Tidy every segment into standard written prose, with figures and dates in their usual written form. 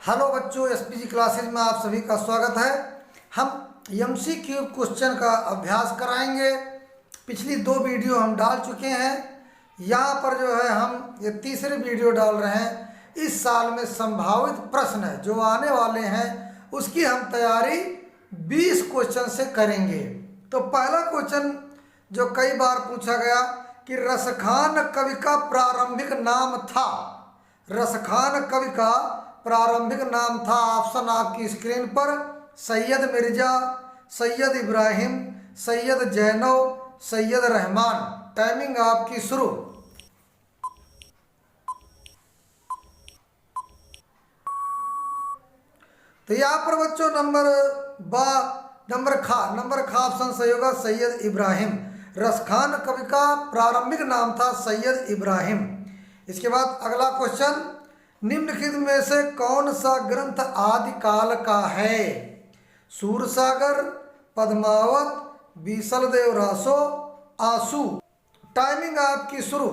Hello बच्चों, SPG classes में आप सभी का स्वागत है। हम एमसीक्यू क्वेश्चन का अभ्यास कराएंगे। पिछली 2 वीडियो हम डाल चुके हैं। यहाँ पर जो है हम ये तीसरी वीडियो डाल रहे हैं। इस साल में संभावित प्रश्न जो आने वाले हैं उसकी हम तैयारी 20 क्वेश्चन से करेंगे। तो पहला क्वेश्चन जो कई बार पूछा गया कि रसखान कवि का प्रारंभिक नाम था। रसखान कवि का प्रारंभिक नाम था। ऑप्शन आपकी स्क्रीन पर सैयद मिर्जा, सैयद इब्राहिम, सैयद जैनब, सैयद रहमान। टाइमिंग आपकी शुरू। तो यहाँ पर बच्चों नंबर खा ऑप्शन सही होगा सैयद इब्राहिम। रसखान कवि का प्रारंभिक नाम था सैयद इब्राहिम। इसके बाद अगला क्वेश्चन, निम्नलिखित में से कौन सा ग्रंथ आदिकाल का है? सूरसागर, पद्मावत, बीसलदेव रासो, आंसू। टाइमिंग आपकी शुरू।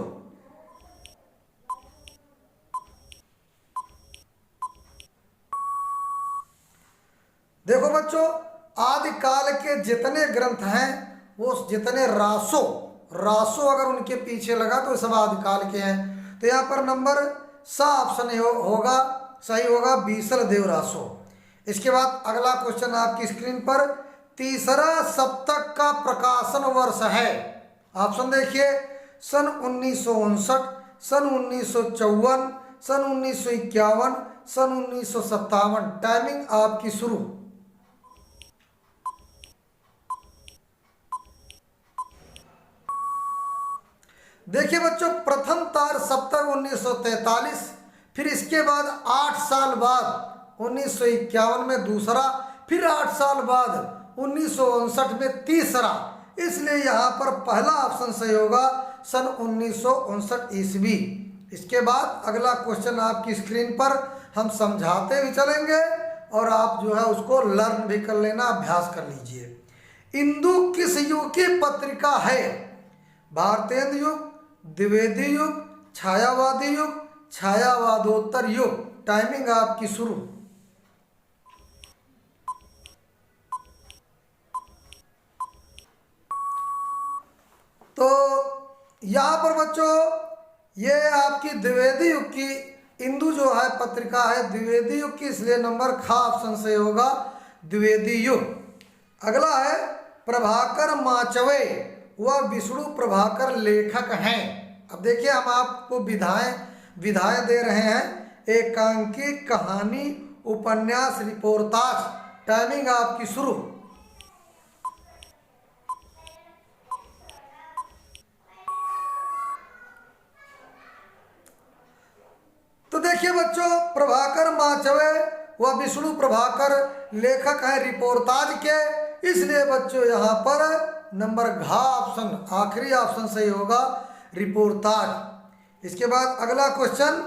देखो बच्चों, आदिकाल के जितने ग्रंथ हैं वो जितने रासो अगर उनके पीछे लगा तो सब आदिकाल के हैं। तो यहाँ पर नंबर सा ऑप्शन होगा सही होगा बीसलदेव रासो। इसके बाद अगला क्वेश्चन आपकी स्क्रीन पर, तीसरा सप्तक का प्रकाशन वर्ष है। ऑप्शन देखिए, सन 1959, सन 1954, सन 1951, सन 1957। टाइमिंग आपकी शुरू। देखिए बच्चों, प्रथम तार सप्तक 1943, फिर इसके बाद 8 साल बाद 1951 में दूसरा, फिर 8 साल बाद 1959 में तीसरा। इसलिए यहाँ पर पहला ऑप्शन सही होगा सन 1959 ईस्वी। इसके बाद अगला क्वेश्चन आपकी स्क्रीन पर हम समझाते भी चलेंगे और आप जो है उसको लर्न भी कर लेना, अभ्यास कर लीजिए। इंदु किस युग की पत्रिका है? भारतेंदु युग, द्विवेदी युग, छायावादी युग, छायावादोत्तर युग। टाइमिंग आपकी शुरू। तो यहाँ पर बच्चों ये आपकी द्विवेदी युग की इंदु जो है पत्रिका है द्विवेदी युग की, इसलिए नंबर खा ऑप्शन से होगा द्विवेदी युग। अगला है प्रभाकर माचवे, वह विष्णु प्रभाकर लेखक हैं। अब देखिए हम आपको विधाएं दे रहे हैं, एकांकी, कहानी, उपन्यास, रिपोर्टाज। टाइमिंग आपकी शुरू। तो देखिए बच्चों, प्रभाकर माचवे वह विष्णु प्रभाकर लेखक हैं रिपोर्टाज के, इसलिए बच्चों यहाँ पर नंबर घा ऑप्शन आखिरी ऑप्शन सही होगा रिपोर्टाज। इसके बाद अगला क्वेश्चन,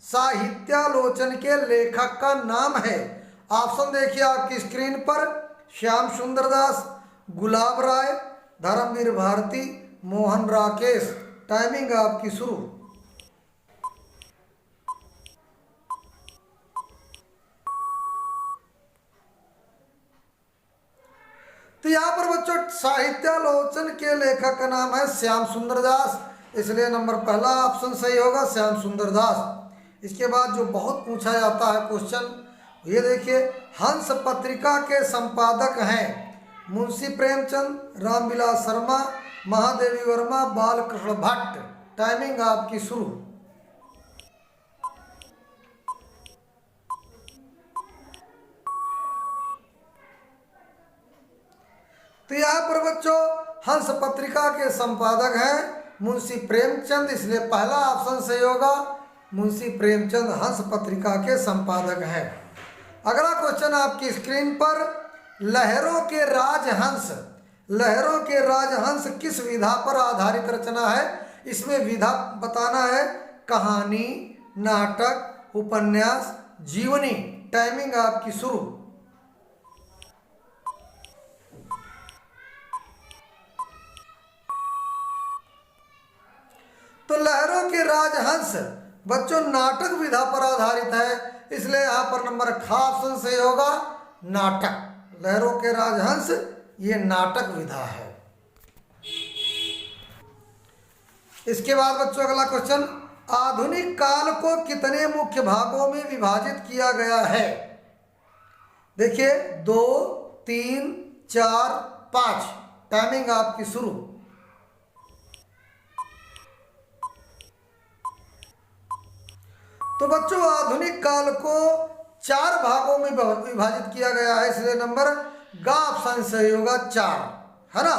साहित्यालोचन के लेखक का नाम है। ऑप्शन देखिए आपकी स्क्रीन पर, श्याम सुंदर दास, गुलाब राय, धर्मवीर भारती, मोहन राकेश। टाइमिंग आपकी शुरू। तो यहाँ पर बच्चों साहित्यालोचन के लेखक का नाम है श्याम सुंदर दास, इसलिए नंबर पहला ऑप्शन सही होगा श्याम सुंदर दास। इसके बाद जो बहुत पूछा जाता है क्वेश्चन, ये देखिए, हंस पत्रिका के संपादक हैं मुंशी प्रेमचंद, रामविलास शर्मा, महादेवी वर्मा, बालकृष्ण भट्ट। टाइमिंग आपकी शुरू। तो यहाँ पर बच्चों हंस पत्रिका के संपादक हैं मुंशी प्रेमचंद, इसलिए पहला ऑप्शन सही होगा मुंशी प्रेमचंद हंस पत्रिका के संपादक हैं। अगला क्वेश्चन आपकी स्क्रीन पर, लहरों के राजहंस किस विधा पर आधारित रचना है? इसमें विधा बताना है, कहानी, नाटक, उपन्यास, जीवनी। टाइमिंग आपकी शुरू। तो लहरों के राजहंस बच्चों नाटक विधा पर आधारित है, इसलिए यहाँ पर नंबर ख ऑप्शन सही होगा नाटक। लहरों के राजहंस ये नाटक विधा है। इसके बाद बच्चों अगला क्वेश्चन, आधुनिक काल को कितने मुख्य भागों में विभाजित किया गया है? देखिए 2, 3, 4, 5। टाइमिंग आपकी शुरू। तो बच्चों आधुनिक काल को 4 भागों में विभाजित किया गया है, इसलिए नंबर ग ऑप्शन सही होगा 4, है ना।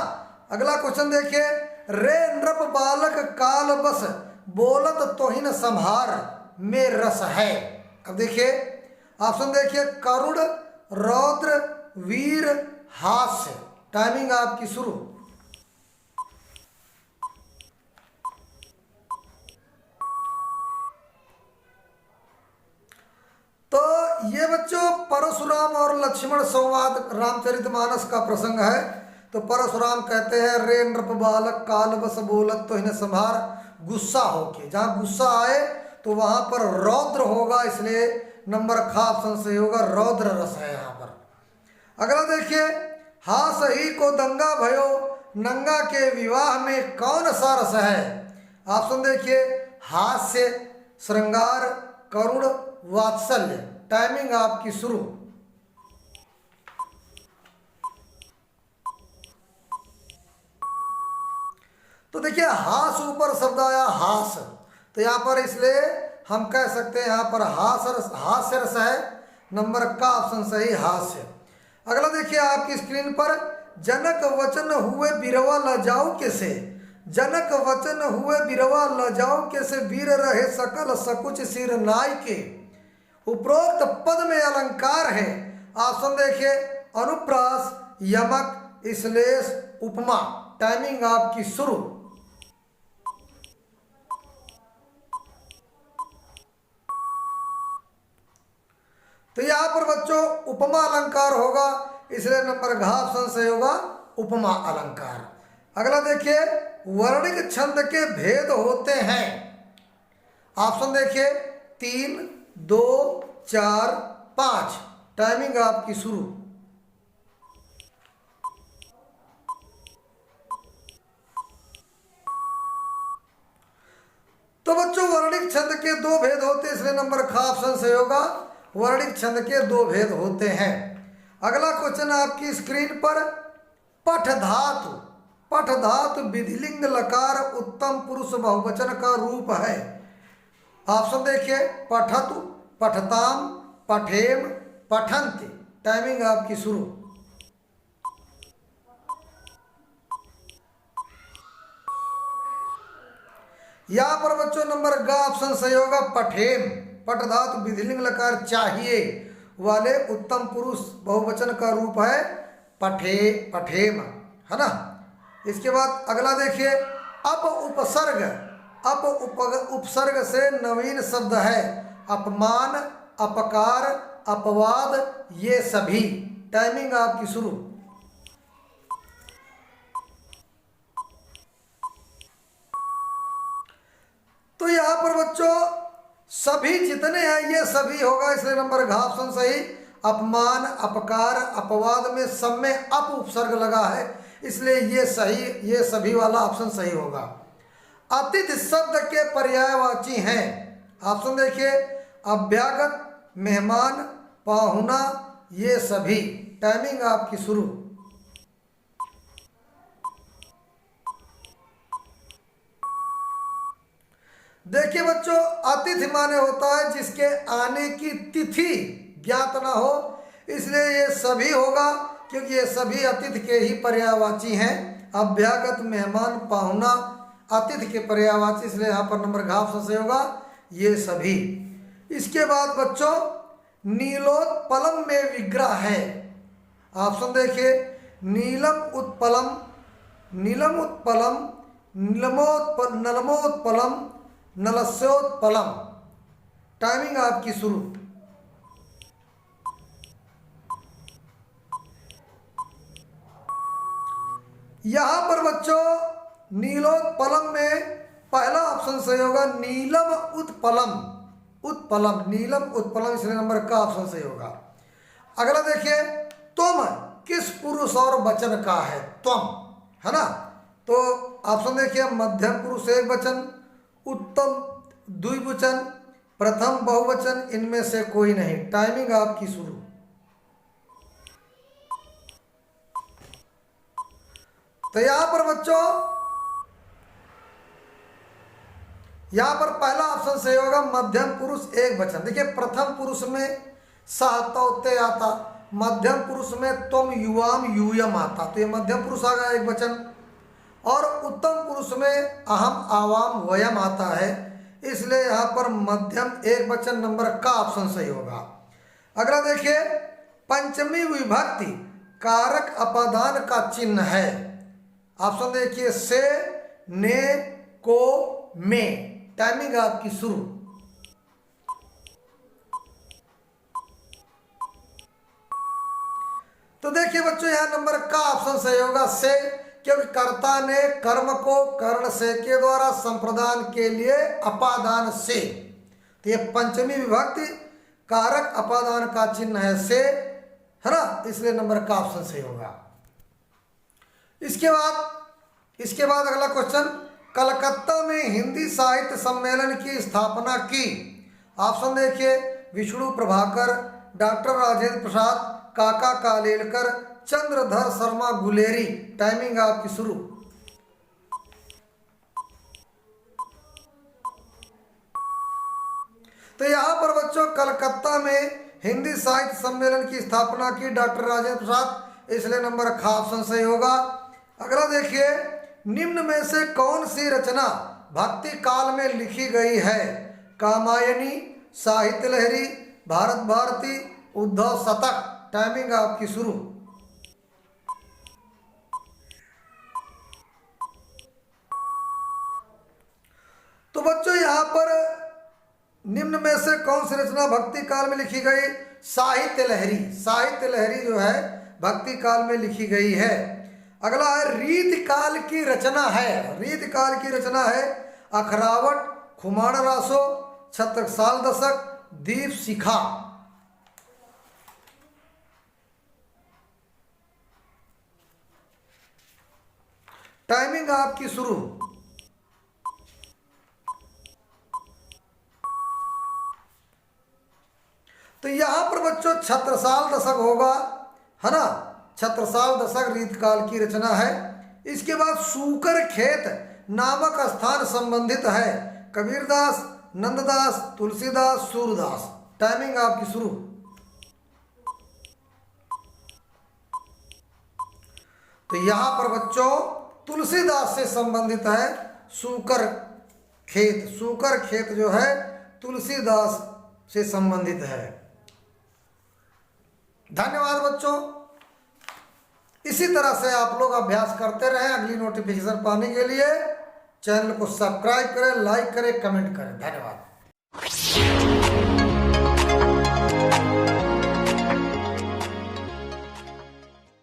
अगला क्वेश्चन देखिए, रे नृप बालक काल बस बोलत तोहिन संहार में रस है। अब देखिए ऑप्शन देखिए, करुण, रौद्र, वीर, हास्य। टाइमिंग आपकी शुरू। तो ये बच्चों परशुराम और लक्ष्मण संवाद रामचरितमानस का प्रसंग है। तो परशुराम कहते हैं, रे नृप बालक काल बस बोलत तो इन्हें संभार, गुस्सा होके, जहाँ गुस्सा आए तो वहां पर रौद्र होगा, इसलिए नंबर ख ऑप्शन सही होगा, रौद्र रस है यहाँ पर। अगला देखिए, हाँ सही को दंगा भयो नंगा के विवाह में कौन सा रस है? ऑप्शन देखिए, हास्य, श्रृंगार, करुण, वात्सल्य। टाइमिंग आपकी शुरू। तो देखिए हास ऊपर शब्द आया हास, तो यहाँ पर इसलिए हम कह सकते हैं यहाँ पर हास्य रस है, नंबर का ऑप्शन सही हास्य। अगला देखिए आपकी स्क्रीन पर, जनक वचन हुए बिरवा लजाऊ कैसे? जनक वचन हुए बिरवा लजाऊ कैसे, वीर रहे सकल सकुच सिर नाय के। उपरोक्त पद में अलंकार है। ऑप्शन देखिए, अनुप्रास, यमक, श्लेष, उपमा। टाइमिंग आपकी शुरू। तो यहां पर बच्चों उपमा अलंकार होगा, इसलिए नंबर घ ऑप्शन सही होगा उपमा अलंकार। अगला देखिए, वर्णिक छंद के भेद होते हैं। ऑप्शन देखिए, 3, 2, 4, 5। टाइमिंग आपकी शुरू। तो बच्चों वर्णिक छंद के 2 भेद होते हैं, इसलिए नंबर ख ऑप्शन सही होगा, वर्णिक छंद के 2 भेद होते हैं। अगला क्वेश्चन आपकी स्क्रीन पर, पठ धातु, पठ धातु विधिलिंग लकार उत्तम पुरुष बहुवचन का रूप है। ऑप्शन देखिए, पठतु, पठताम, पठेम, पठन्ति। टाइमिंग आपकी शुरू। यहां पर बच्चों नंबर ग ऑप्शन सही होगा पठेम। पठ धातु विधिलिंग लकार चाहिए वाले उत्तम पुरुष बहुवचन का रूप है पठेम, है ना। इसके बाद अगला देखिए, अप उपसर्ग, उपसर्ग से नवीन शब्द है, अपमान, अपकार, अपवाद, ये सभी। टाइमिंग आपकी शुरू। तो यहां पर बच्चों सभी जितने हैं ये सभी होगा, इसलिए नंबर घ ऑप्शन सही। अपमान, अपकार, अपवाद में सब में अप उपसर्ग लगा है, इसलिए ये सही, ये सभी वाला ऑप्शन सही होगा। अतिथि शब्द के पर्यायवाची हैं। ऑप्शन देखिए, अभ्यागत, मेहमान, पाहुना, ये सभी। टाइमिंग आपकी शुरू। देखिए बच्चों, अतिथि माने होता है जिसके आने की तिथि ज्ञात ना हो, इसलिए ये सभी होगा, क्योंकि ये सभी अतिथि के ही पर्यायवाची हैं। अभ्यागत, मेहमान, पाहुना अतिथि के पर्यायवाची, इसलिए यहाँ पर नंबर घ ऑप्शन से होगा ये सभी। इसके बाद बच्चों नीलोत्पलम में विग्रह है। ऑप्शन देखिए, नीलम उत्पलम, नीलम उत्पलम, नलमोत्पलम, नलस्योत्पलम। टाइमिंग आपकी शुरू। यहां पर बच्चों नीलोत्पलम में पहला ऑप्शन सही होगा नीलम उत्पलम। उत्पलम, नीलम उत्पलम, इसलिए नंबर का ऑप्शन सही होगा। अगला देखिए, तुम किस पुरुष और वचन का है? तुम, है ना। तो ऑप्शन देखिए, मध्यम पुरुष एक वचन, उत्तम द्विवचन, प्रथम बहुवचन, इनमें से कोई नहीं। टाइमिंग आपकी शुरू। तो यहां पर बच्चों, यहां पर पहला ऑप्शन सही होगा मध्यम पुरुष एक वचन। देखिए, प्रथम पुरुष में सह तौते आता, मध्यम पुरुष में तुम युवाम यूयम आता, तो ये मध्यम पुरुष आ गया एक वचन। और उत्तम पुरुष में अहम आवाम वयम आता है, इसलिए यहाँ पर मध्यम एक वचन नंबर का ऑप्शन सही होगा। अगला देखिए, पंचमी विभक्ति कारक अपादान का चिन्ह है। ऑप्शन देखिए, से, ने, को, में। टाइमिंग आपकी शुरू। तो देखिए बच्चों, यहां नंबर का ऑप्शन सही होगा से, क्योंकि कर्ता ने कर्म को कर्ण से के द्वारा संप्रदान के लिए अपादान से। तो ये पंचमी विभक्ति कारक अपादान का चिन्ह है से, है ना, इसलिए नंबर का ऑप्शन सही होगा। इसके बाद अगला क्वेश्चन, कलकत्ता में हिंदी साहित्य सम्मेलन की स्थापना की। ऑप्शन देखिए, विष्णु प्रभाकर, डॉक्टर राजेंद्र प्रसाद, काका कालेलकर, चंद्रधर शर्मा गुलेरी। टाइमिंग आपकी शुरू। तो यहां पर बच्चों, कलकत्ता में हिंदी साहित्य सम्मेलन की स्थापना की डॉक्टर राजेंद्र प्रसाद, इसलिए नंबर का ऑप्शन सही होगा। अगला देखिए, निम्न में से कौन सी रचना भक्ति काल में लिखी गई है? कामायनी, साहित्य लहरी, भारत भारती, उद्धव शतक। टाइमिंग आपकी शुरू। तो बच्चों, यहां पर निम्न में से कौन सी रचना भक्ति काल में लिखी गई? साहित्य लहरी। साहित्य लहरी जो है भक्ति काल में लिखी गई है। अगला है, रीत काल की रचना है। रीत काल की रचना है अखरावट, खुमाण रासो, छत्रसाल दशक, दीप शिखा। टाइमिंग आपकी शुरू। तो यहां पर बच्चों छत्रसाल दशक होगा, है ना। छत्रसाल दशक रीतकाल की रचना है। इसके बाद सूकर खेत नामक स्थान संबंधित है कबीरदास, नंददास, तुलसीदास, सूरदास। टाइमिंग आपकी शुरू। तो यहां पर बच्चों तुलसीदास से संबंधित है सूकर खेत। सूकर खेत जो है तुलसीदास से संबंधित है। धन्यवाद बच्चों। इसी तरह से आप लोग अभ्यास करते रहें। अगली नोटिफिकेशन पाने के लिए चैनल को सब्सक्राइब करें, लाइक करें, कमेंट करें। धन्यवाद।